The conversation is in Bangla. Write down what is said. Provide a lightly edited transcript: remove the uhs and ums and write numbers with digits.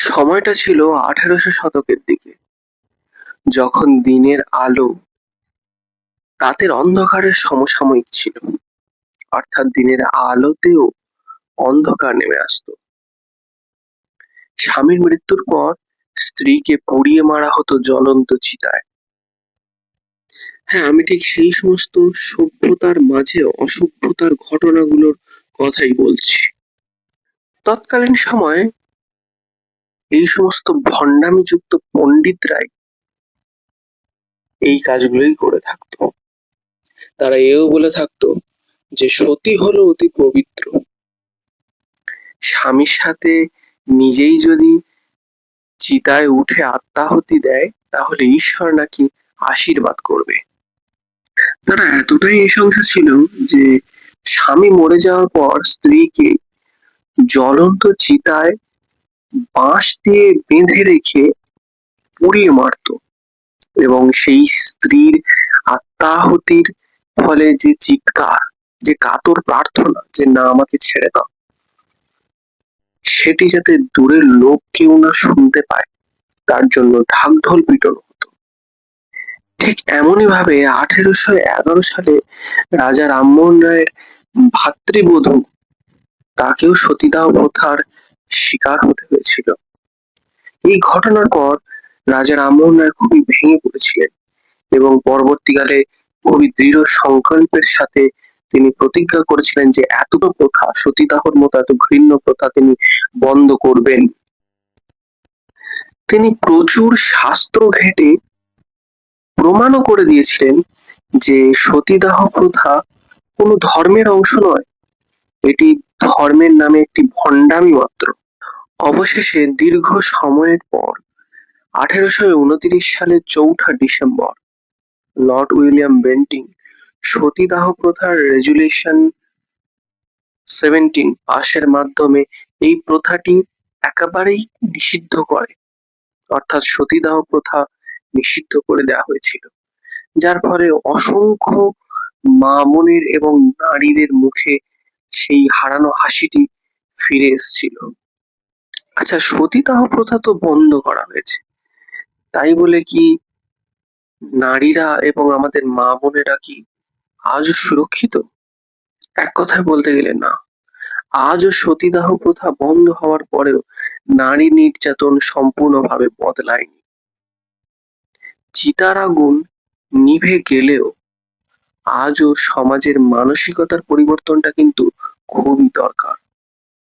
সময়টা ছিল 1800 শতকের দিকে, যখন দিনের আলো রাতের অন্ধকারের সমসাময়িক ছিল। অর্থাৎ দিনের আলোতেও অন্ধকার নেমে আসতো। স্বামীর মৃত্যুর পর স্ত্রীকে পুড়িয়ে মারা হতো জ্বলন্ত চিতায়। হ্যাঁ, আমি ঠিক সেই সমস্ত সভ্যতার মাঝে অসভ্যতার ঘটনাগুলোর কথাই বলছি। তৎকালীন সময়ে এই সমস্ত ভণ্ডামিযুক্ত পণ্ডিতরাই এই কাজগুলোই করে থাকতো। তারা এও বলে থাকতো যে সতী হলো অতি পবিত্র। স্বামীর সাথে নিজেই যদি চিতায় উঠে আত্মাহুতি দেয়, তাহলে ঈশ্বর নাকি আশীর্বাদ করবে। তারা এতটাই নৃশংস ছিল যে স্বামী মরে যাওয়ার পর স্ত্রীকে জ্বলন্ত চিতায় বাঁশ দিয়ে বেঁধে রেখে পুড়িয়ে মারতো, এবং সেই স্ত্রীর আত্মাহুতির ফলে যে চিৎকার, যে কাতর প্রার্থনা যে না আমাকে ছেড়ে দাও, সেটি যাতে দূরের লোক কেউ না শুনতে পায়, তার জন্য ঢাকঢোল পিটানো হতো। ঠিক এমনই ভাবে 1811 সালে রাজা রামমোহন রায়ের ভাতৃবধূ, তাকেও সতীদাহ প্রথার শিকার হতে হয়েছিল। এই ঘটনার পর রাজা রামমোহন রায় খুবই ভেঙে পড়েছিলেন এবং পরবর্তীকালে খুবই দৃঢ় সংকল্পের সাথে তিনি প্রতিজ্ঞা করেছিলেন যে এতটা প্রথা, সতীদাহর মতো এত ঘৃণ্য প্রথা তিনি বন্ধ করবেন। তিনি প্রচুর শাস্ত্র ঘেঁটে প্রমাণও করে দিয়েছিলেন যে সতীদাহ প্রথা কোনো ধর্মের অংশ নয়, এটি ধর্মের নামে একটি ভণ্ডামি মাত্র। অবশেষে দীর্ঘ সময়ের পর 1829 সালের 4 ডিসেম্বর লর্ড উইলিয়াম বেন্টিং সতীদাহ প্রথার রেজুলেশন 17 পাশের মাধ্যমে এই প্রথাটি একেবারেই নিষিদ্ধ করে, অর্থাৎ সতীদাহ প্রথা নিষিদ্ধ করে দেওয়া হয়েছিল, যার ফলে অসংখ্য মা বোনের এবং নারীদের মুখে সেই হারানো হাসিটি ফিরে এসেছিল। আচ্ছা, সতীদাহ প্রথা তো বন্ধ করা হয়েছে, তাই বলে কি নারীরা এবং আমাদের মা বোনেরা কি আজও সুরক্ষিত? এক কথায় বলতে গেলে না। আজও সতীদাহ প্রথা বন্ধ হওয়ার পরেও নারী নির্যাতন সম্পূর্ণভাবে বদলায়নি। চিতার আগুন নিভে গেলেও আজও সমাজের মানসিকতার পরিবর্তনটা কিন্তু খুবই দরকার।